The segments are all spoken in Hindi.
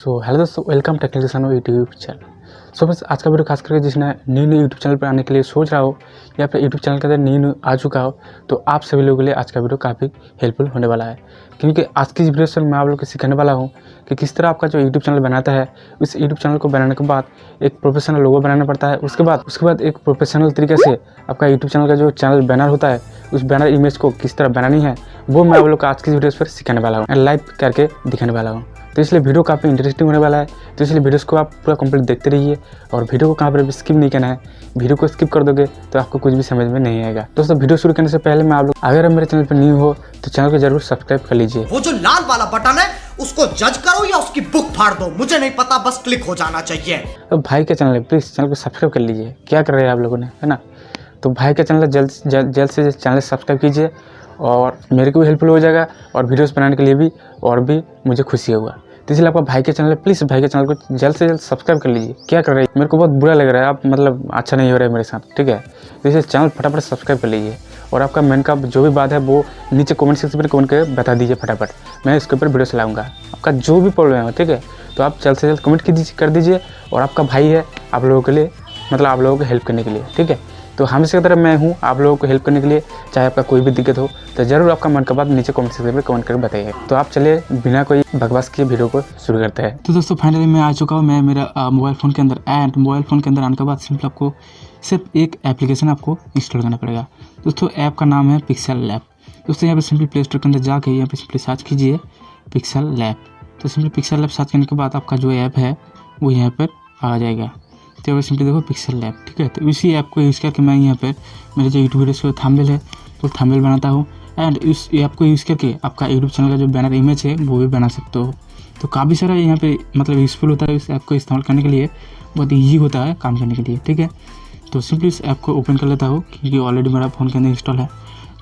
हेलो दोस्तों, वेलकम टेक्निकल यूट्यूब चैनल। बस आज का वीडियो खास करके जिसने न्यू यूट्यूब चैनल पर आने के लिए सोच रहा हो या फिर यूट्यूब चैनल के अंदर न्यू आ चुका हो, तो आप सभी लोगों के लिए आज का वीडियो काफ़ी हेल्पफुल होने वाला है। क्योंकि आज की इस वीडियो से मैं आप लोग को सिखाने वाला हूँ कि किस तरह आपका जो यूट्यूब चैनल बनाता है, उस यूट्यूब चैनल को बनाने के बाद एक प्रोफेशनल लोगो बनाना पड़ता है। उसके बाद एक प्रोफेशनल तरीके से आपका यूट्यूब चैनल का जो चैनल बैनर होता है, उस बैनर इमेज को किस तरह बनानी है, वो मैं आप लोग को आज की वीडियो पर सिखाने वाला हूँ, लाइव करके दिखाने वाला हूँ। तो इसलिए वीडियो काफ़ी इंटरेस्टिंग होने वाला है। तो इसलिए वीडियोस को आप पूरा कंप्लीट देखते रहिए और वीडियो को कहाँ पर भी स्किप नहीं करना है। वीडियो को स्किप कर दोगे तो आपको कुछ भी समझ में नहीं आएगा। दोस्तों, वीडियो शुरू करने से पहले मैं आप लोग, अगर आप मेरे चैनल पर न्यू हो तो चैनल को जरूर सब्सक्राइब कर लीजिए। वो जो लाल वाला बटन है उसको जज करो या उसकी बुक फाड़ दो, मुझे नहीं पता, बस क्लिक हो जाना चाहिए। तो भाई का चैनल है, प्लीज़ चैनल को सब्सक्राइब कर लीजिए। क्या कर रहे हैं आप लोगों ने, है ना। तो भाई का चैनल जल्द से चैनल सब्सक्राइब कीजिए और मेरे को भी हेल्पफुल हो जाएगा और वीडियोस बनाने के लिए भी और भी मुझे खुशी होगा। तो इसलिए आपका भाई के चैनल है, प्लीज़ भाई के चैनल को जल्द से जल्द सब्सक्राइब कर लीजिए। क्या कर रहे हैं, मेरे को बहुत बुरा लग रहा है, आप मतलब अच्छा नहीं हो रहा है मेरे साथ, ठीक है। तो इसलिए चैनल फटाफट सब्सक्राइब कर लीजिए और आपका मन का जो भी बात है वो नीचे कमेंट सेक्शन में कमेंट करके बता दीजिए फटाफट। मैं इसके ऊपर वीडियो चलाऊँगा, आपका जो भी प्रॉब्लम है, ठीक है। तो आप जल्द से जल्द कमेंट कर दीजिए और आपका भाई है आप लोगों के लिए, मतलब आप लोगों को हेल्प करने के लिए, ठीक है। तो हमेशा की तरह मैं हूँ आप लोगों को हेल्प करने के लिए। चाहे आपका कोई भी दिक्कत हो तो ज़रूर आपका मन का बात नीचे कमेंट सेक्शन में कमेंट करके बताइए। तो आप चलिए बिना कोई बकवास किए वीडियो को शुरू करते हैं। तो दोस्तों, फाइनली मैं आ चुका हूँ मैं मेरा मोबाइल फ़ोन के अंदर। एंड मोबाइल फ़ोन के अंदर आने के बाद सिंपल आपको सिर्फ एक एप्लीकेशन आपको इंस्टॉल करना पड़ेगा। दोस्तों, ऐप का नाम है पिक्सल लैब। दोस्तों, यहाँ पर सिंपली प्ले स्टोर के अंदर जाके यहाँ पर सिंपली सर्च कीजिए पिक्सल लैब। तो सिंपली पिक्सल लैब सर्च करने के बाद आपका जो ऐप है वो यहाँ पर आ जाएगा। तो यहाँ सिंपली देखो पिक्सल लैब, ठीक है। तो इसी ऐप को यूज़ करके मैं यहाँ पर मेरे जो यूट्यूब वीडियोस का थंबनेल है तो थंबनेल बनाता हूँ। एंड इस ऐप को यूज़ करके आपका यूट्यूब चैनल का जो बैनर इमेज है वो भी बना सकते हो। तो काफ़ी सारा यहाँ पे मतलब यूज़फुल होता है इस ऐप को इस्तेमाल करने के लिए, बहुत ईजी होता है काम करने के लिए, ठीक है। तो सिंपली इस ऐप को ओपन कर लेता हूँ क्योंकि ऑलरेडी मेरा फ़ोन के अंदर इंस्टॉल है।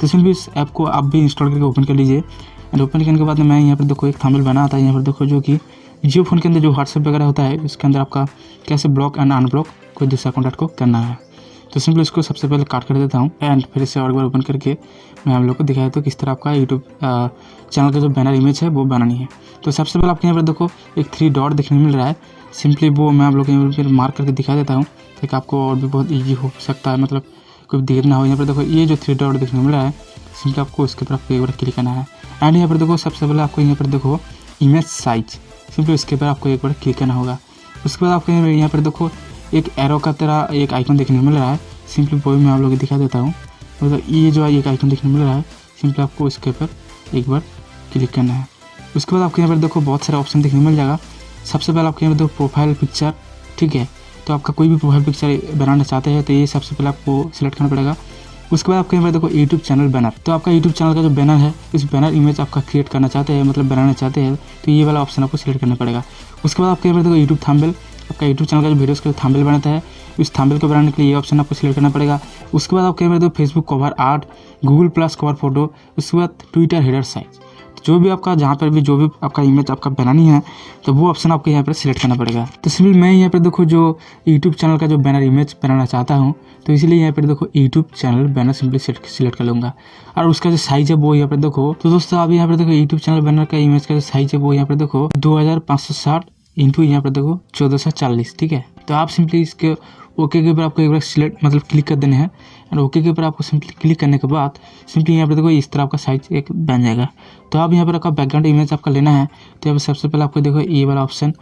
तो सिंपली इस ऐप को आप भी इंस्टॉल करके ओपन कर लीजिए। एंड ओपन करने के बाद मैं यहाँ पर देखो एक थंबनेल बना आता है। यहाँ पर देखो जो कि जियो फ़ोन के अंदर जो व्हाट्सएप वगैरह होता है उसके अंदर आपका कैसे ब्लॉक एंड अनब्लॉक कोई दूसरा कॉन्टैक्ट को करना है। तो सिंपली इसको सबसे पहले काट कर देता हूँ एंड फिर इसे और एक बार ओपन करके मैं आप लोग को दिखाया तो किस तरह आपका यूट्यूब चैनल का जो बैनर इमेज है वो बनानी है। तो सबसे पहले आपके यहाँ पर देखो एक 3 डॉट देखने मिल रहा है। सिंपली वो मैं आप लोग को यहाँ पर मार्क करके दिखा देता हूँ ताकि आपको और भी बहुत ईजी हो सकता है, मतलब कोई दिक्कत ना हो। यहाँ पर देखो ये जो 3 डॉट देखने मिल रहा है, सिंपली आपको इसकी तरफ एक बार क्लिक करना है। एंड यहाँ पर देखो सबसे पहले आपको यहाँ पर देखो इमेज साइज, सिंपली इसके ऊपर आपको एक बार क्लिक करना होगा। उसके बाद आपको यहाँ पर देखो एक एरो का तरह एक आइकन देखने मिल रहा है। सिंपली वो भी मैं आप लोगों को दिखा देता हूँ। मतलब ये जो एक आइकन देखने मिल रहा है, सिंपली आपको इसके ऊपर एक बार क्लिक करना है। उसके बाद आपको यहाँ पर देखो बहुत सारे ऑप्शन देखने मिल जाएगा। सबसे पहले आपके यहाँ पर देखो प्रोफाइल पिक्चर, ठीक है। तो आपका कोई भी प्रोफाइल पिक्चर बनाना चाहते हैं तो ये सबसे पहले आपको सिलेक्ट करना पड़ेगा। उसके बाद आपके यहाँ पर देखो यूट्यूब चैनल बैनर। तो आपका यूट्यूब चैनल का जो बैनर है, इस बैनर इमेज आपका क्रिएट करना चाहते हैं, मतलब बनाना चाहते हैं, तो ये वाला ऑप्शन आपको सिलेक्ट करना पड़ेगा। उसके बाद आपके यहाँ पर देखो यूट्यूब थंबनेल, आपका यूट्यूब चैनल का जो वीडियोस का थंबनेल बनाता है, इस थंबनेल को बनाने के लिए ये ऑप्शन आपको सिलेक्ट करना पड़ेगा। उसके बाद आपके यहाँ पर देखो Facebook cover art, Google plus cover photo, उसके बाद ट्विटर हेडर साइज। जो भी आपका जहाँ पर भी जो भी आपका इमेज आपका बनानी है तो वो ऑप्शन आपको यहाँ पर सिलेक्ट करना पड़ेगा। तो सिंपली मैं यहाँ पर देखो जो यूट्यूब चैनल का जो बैनर इमेज बनाना चाहता हूँ तो इसलिए यहाँ पर देखो YouTube channel banner simply select कर लूँगा। और उसका जो साइज़ है वो यहाँ पर देखो। तो दोस्तों आप यहाँ पर देखो यूट्यूब चैनल बैनर का इमेज का जो साइज़ है वो यहाँ पर देखो 2560 इंटू यहाँ पर देखो 1440, ठीक है। तो आप सिंपली इसके ओके के ऊपर आपको एक बार सिलेक्ट मतलब क्लिक कर देने हैं। एंड ओके के ऊपर आपको सिंपली क्लिक करने के बाद सिंपली यहाँ पर देखो इस तरह आपका साइज एक बन जाएगा। तो आप यहाँ पर आपका बैकग्राउंड इमेज आपका लेना है तो यहाँ पर सबसे पहले आपको देखो ये वाला ऑप्शन,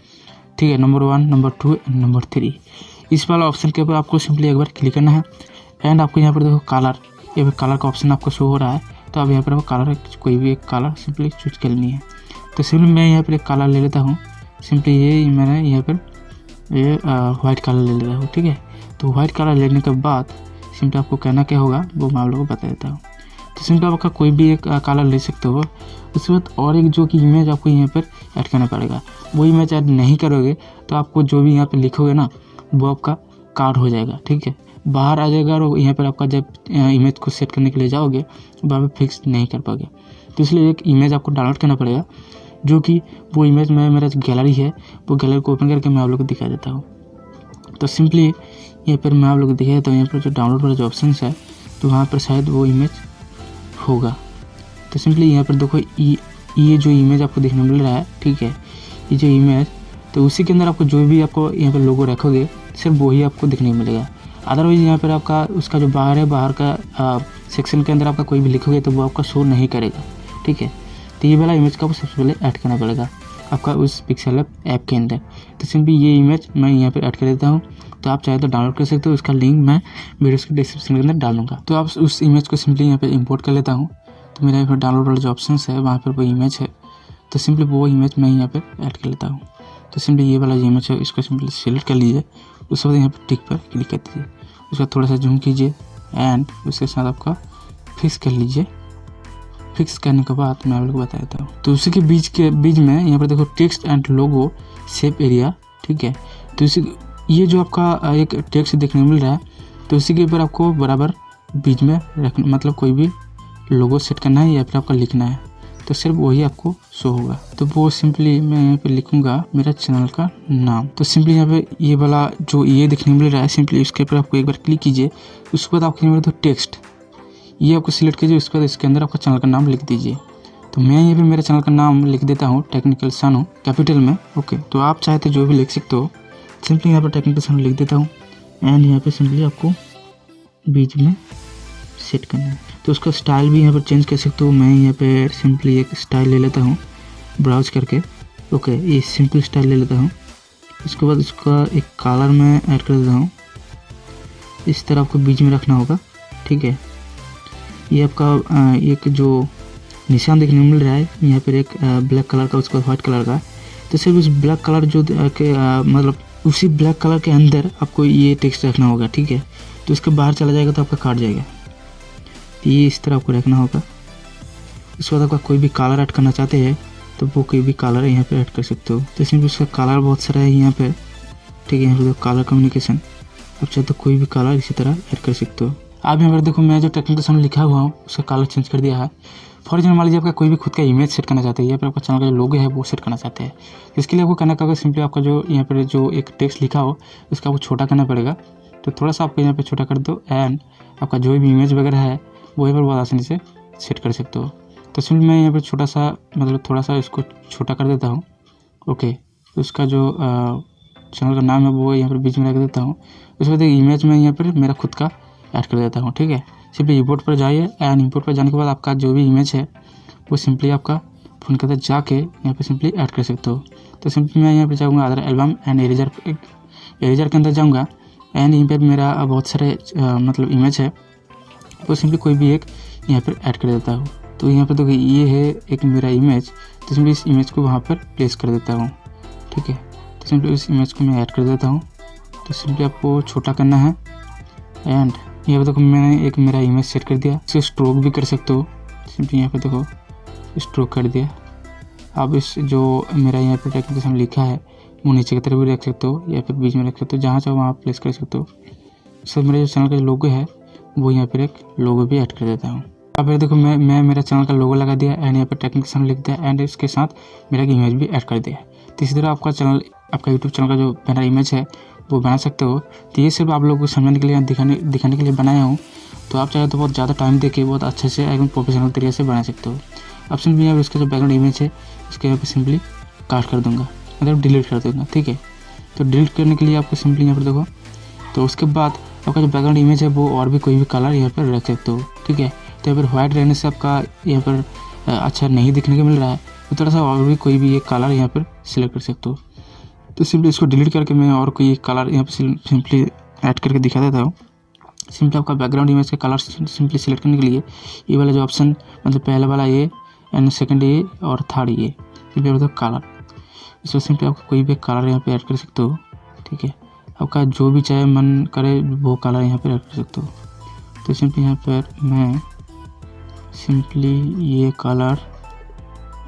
ठीक है, नंबर 1, नंबर 2 एंड नंबर 3, इस वाला ऑप्शन के ऊपर आपको सिंपली एक बार क्लिक करना है। एंड आपको यहाँ पर देखो कलर, ये पर कलर का ऑप्शन आपको शो हो रहा है। तो आप यहाँ पर आपको कलर कोई भी एक कलर सिंपली चूज कर लेनी है। तो सिंपली मैं यहाँ पर एक कलर ले लेता हूँ। सिंपली ये मैंने यहाँ पर ये वाइट कलर ले लेता हूँ, ठीक है। तो वाइट कलर लेने के बाद सिंपली आपको कहना क्या होगा वो मैं आप लोगों को बता देता हूँ। तो सिंपली आपका कोई भी एक कलर ले सकते हो। उसके बाद और एक जो कि इमेज आपको यहाँ पर ऐड करना पड़ेगा। वो इमेज ऐड नहीं करोगे तो आपको जो भी यहाँ पर लिखोगे ना वो आपका कार्ड हो जाएगा, ठीक है, बाहर आ जाएगा। और यहाँ पर आपका जब इमेज को सेट करने के लिए जाओगे वहाँ पर फिक्स नहीं कर पाओगे। तो इसलिए एक इमेज आपको डाउनलोड करना पड़ेगा जो कि वो इमेज में मेरा जो गैलरी है वो गैलरी को ओपन करके मैं आप लोग को दिखा देता हूँ। तो सिंपली यहाँ पर मैं आप लोग को दिखा देता हूँ। यहाँ पर जो डाउनलोड वाला जो ऑप्शन है तो वहाँ पर शायद वो इमेज होगा। तो सिंपली यहाँ पर देखो ये जो इमेज आपको देखने मिल रहा है, ठीक है, ये जो इमेज तो उसी के अंदर आपको जो भी आपको यहाँ पर लोगो रखोगे सिर्फ वही आपको दिखने को मिलेगा। अदरवाइज़ यहाँ पर आपका उसका जो बाहर है, बाहर का सेक्शन के अंदर आपका कोई भी लिखोगे तो वो आपका शो नहीं करेगा, ठीक है। तो ये वाला इमेज का आपको सबसे पहले ऐड करना पड़ेगा आपका उस पिक्सेल ऐप के अंदर। तो सिंपली ये इमेज मैं यहाँ पर ऐड कर देता हूँ। तो आप चाहे तो डाउनलोड कर सकते हो, उसका लिंक मैं वीडियो के डिस्क्रिप्शन के अंदर डालूंगा। तो आप उस इमेज को सिंपली यहाँ पे इंपोर्ट कर लेता हूँ। तो मेरा यहाँ पर डाउनलोड वाला जो ऑप्शन है वहाँ पर वो इमेज है, तो सिंपली वो इमेज मैं यहाँ पे ऐड कर लेता हूँ। तो सिंपली ये वाला जो इमेज है इसको सिंपली सिलेक्ट कर लीजिए, उसके बाद यहाँ पर टिक पर क्लिक कर दीजिए, उसका थोड़ा सा जूम कीजिए एंड उसके साथ आपका फिक्स कर लीजिए। फिक्स करने के बाद मैं आप लोग को बता देता हूँ। तो उसी के बीच में यहाँ पर देखो text and logo shape area, ठीक है। तो इसी ये जो आपका एक टेक्स्ट देखने को मिल रहा है, तो उसी के ऊपर आपको बराबर बीच में रखना, मतलब कोई भी लोगो सेट करना है या फिर आपका लिखना है, तो सिर्फ वही आपको शो होगा। तो वो सिंपली मैं यहाँ पे लिखूंगा मेरा चैनल का नाम। तो सिंपली यहाँ पे ये वाला जो ये देखने को मिल रहा है, सिंपली इसके ऊपर आपको एक बार क्लिक कीजिए। उसके बाद आपको यहाँ पर तो टेक्स्ट ये आपको सिलेक्ट कीजिए, उसके बाद इसके अंदर आपका चैनल का नाम लिख दीजिए। तो मैं यहाँ पे मेरे चैनल का नाम लिख देता हूँ टेक्निकल सानू कैपिटल में, ओके। तो आप चाहे तो जो भी लिख सकते हो, सिंपली यहाँ पर टेक्निकल सानू लिख देता हूँ एंड यहाँ पे सिंपली आपको बीच में सेट करना है। तो उसका स्टाइल भी यहाँ पर चेंज कर सकते हो। मैं यहाँ पे सिंपली एक स्टाइल ले लेता हूँ ब्राउज करके, ओके। ये सिंपल स्टाइल ले लेता हूँ। उसके बाद उसका एक कलर में ऐड कर देता हूँ, इस तरह आपको बीच में रखना होगा, ठीक है। ये आपका एक जो निशान देखने को मिल रहा है यहाँ पर एक ब्लैक कलर का, उसके बाद व्हाइट कलर का। तो सिर्फ उस ब्लैक कलर जो मतलब उसी ब्लैक कलर के अंदर आपको ये टेक्स्ट रखना होगा, ठीक है। तो इसके बाहर चला जाएगा तो आपका काट जाएगा। ये इस तरह आपको रखना होगा। उसके बाद आपका कोई भी कलर ऐड करना चाहते हैं तो वो कोई भी कलर यहाँ पे ऐड कर सकते हो। तो इसमें उसका कलर बहुत सारा है यहाँ पे, ठीक है। यहाँ पे कलर कम्युनिकेशन, आप चाहे तो कोई भी कलर इसी तरह ऐड कर सकते हो। आप यहाँ पर देखो मैं जो टेक्निकल सानू लिखा हुआ हूँ उसका कलर चेंज कर दिया है। फॉर एग्जाम्पल मान लीजिए आपका कोई भी खुद का इमेज सेट करना चाहते हैं या फिर आपका चैनल का जो लोगो है वो सेट करना चाहते हैं। तो इसके लिए आपको करना होगा सिंपली आपका जो यहाँ पर जो एक टेक्स्ट लिखा हो उसका आपको छोटा करना पड़ेगा। तो थोड़ा सा आपको यहाँ पे छोटा कर दो एंड आपका जो भी इमेज वगैरह है वो यहाँ पर बहुत आसानी से सेट कर सकते हो। तो सिंपली मैं यहाँ पर छोटा सा मतलब थोड़ा सा इसको छोटा कर देता हूँ, ओके। तो उसका जो चैनल का नाम है वो यहाँ पर बीच में रख देता हूँ। उसके बाद इमेज में यहाँ पर मेरा खुद का ऐड कर देता हूँ, ठीक है। सिंपली इंपोर्ट पर जाइए एंड इंपोर्ट पर जाने के बाद आपका जो भी इमेज है वो सिंपली आपका फ़ोन के अंदर जाके यहाँ पे सिंपली ऐड कर सकते हो। तो सिंपली मैं यहाँ पे जाऊँगा अदर एल्बम एंड एरेजर के अंदर जाऊँगा एंड यहाँ पर मेरा बहुत सारे मतलब इमेज है, वो सिंपली कोई भी एक यहाँ पर ऐड कर देता हूँ। तो यहाँ पर देखो ये है एक मेरा इमेज, तो सिंपली इस इमेज को वहाँ पर प्लेस कर देता हूँ, ठीक है। तो सिंपली इस इमेज को मैं ऐड कर देता हूँ। तो सिंपली आपको छोटा करना है एंड यहाँ पर देखो मैंने एक मेरा इमेज सेट कर दिया। इसे स्ट्रोक भी कर सकते हो, सिंपली यहाँ पे देखो स्ट्रोक कर दिया। आप इस जो मेरा यहाँ पे टेक्निकल सानू लिखा है वो नीचे की तरफ भी रख सकते हो या फिर बीच में रख सकते हो, जहाँ चाहो वहाँ प्लेस कर सकते हो। सर मेरा जो चैनल का लोगो है वो यहाँ पर एक लोगो भी ऐड कर देता हूँ। अब फिर देखो मैं मेरा चैनल का लोगो लगा दिया एंड यहाँ पर टेक्निकल सानू लिख दिया एंड इसके साथ मेरा इमेज भी ऐड कर दिया। तो इसी तरह आपका यूट्यूब चैनल का जो मेरा इमेज है वो बना सकते हो। तो ये सिर्फ आप लोगों को समझने के लिए दिखाने के लिए बनाया हूँ। तो आप चाहे तो बहुत ज़्यादा टाइम देके बहुत अच्छे से एकदम प्रोफेशनल तरीके से बना सकते हो। अब सिंपली यहाँ पर इसका जो बैकग्राउंड इमेज है उसके यहाँ पर सिंपली काट कर दूँगा, मतलब डिलीट कर दूँगा, ठीक है। तो डिलीट करने के लिए आपको सिंपली यहाँ पर देखो, तो उसके बाद आपका जो बैकग्राउंड इमेज है वो और भी कोई भी कलर यहाँ पर रख सकते हो, ठीक है। तो यहाँ पर व्हाइट रहने से आपका यहाँ पर अच्छा नहीं दिखने को मिल रहा है, तो थोड़ा सा और भी कोई भी एक कलर यहाँ पर सिलेक्ट कर सकते हो। तो सिंपली इसको डिलीट करके मैं और कोई एक कलर यहाँ पर सिंपली ऐड करके दिखा देता हूँ। सिंपली आपका बैकग्राउंड इमेज का कलर सिंपली सिलेक्ट करने के लिए ये वाला जो ऑप्शन, मतलब पहला वाला ये एंड सेकंड ये और थर्ड ये सिंपली मतलब कलर, इसको सिंपली आपको कोई भी कलर यहाँ पे ऐड कर सकते हो, ठीक है। आपका जो भी चाहे मन करे वो कलर यहाँ पे ऐड कर सकते हो। तो सिंपली यहाँ पर मैं सिंपली ये कलर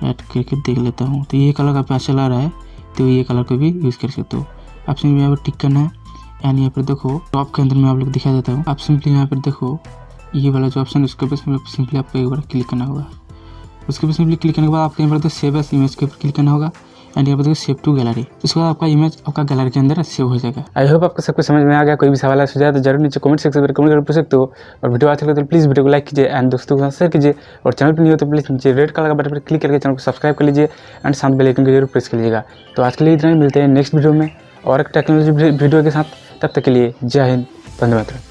ऐड करके देख लेता हूँ। तो ये कलर का अच्छा लग रहा है तो ये कलर को भी यूज़ कर सकते हो। आप सिंपली यहाँ पर टिक करना है एंड यहाँ पर देखो टॉप के अंदर मैं आप लोग दिखा देता हूँ। आप सिंपली यहाँ पर देखो ये वाला जो ऑप्शन है उसके ऊपर सिंपली आपको एक बार क्लिक करना होगा। उसके ऊपर सिंपली क्लिक करने के बाद आपको यहाँ पर सेव एज इमेज के ऊपर क्लिक करना होगा एंड यहाँ पर देखो सेव टू गैलरी, तो उसके बाद आपका इमेज आपका गैलरी के अंदर सेव हो जाएगा। आई होप आपको सब कुछ समझ में आ गया। कोई भी सवाल है सुझाव तो जरूर नीचे कमेंट सेक्शन में कमेंट कर पूछ सकते हो। और वीडियो अच्छा लगे तो प्लीज़ वीडियो को लाइक कीजिए एंड दोस्तों के साथ शेयर कीजिए। और चैनल पर नहीं हो तो प्लीज़ नीचे रेड कलर का बटन पर क्लिक करके चैनल को सब्सक्राइब कर लीजिए एंड साथ बेल आइकन को जरूर प्रेस कर लीजिएगा। तो आज के लिए इतना ही, मिलते हैं नेक्स्ट वीडियो में और एक टेक्नोलॉजी वीडियो के साथ। तब तक के लिए जय हिंद, वंदे मातरम।